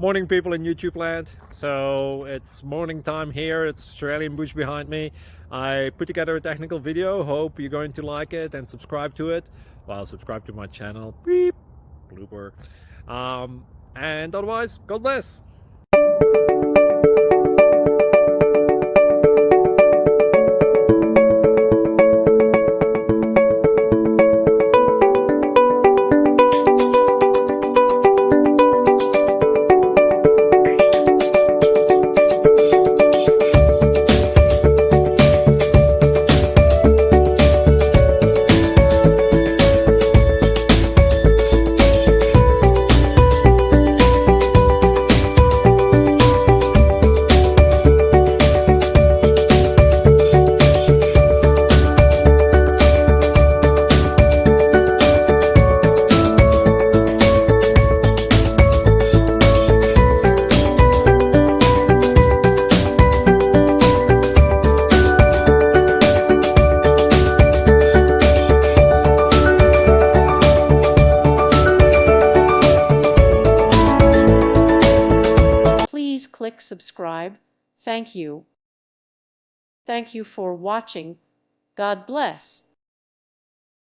Morning people in YouTube land. So it's morning time here. It's Australian bush behind me. I put together a technical video. Hope you're going to like it and subscribe to it. Well, subscribe to my channel. Beep. Blooper. And otherwise, God bless. Please click subscribe. Thank you. Thank you for watching. God bless.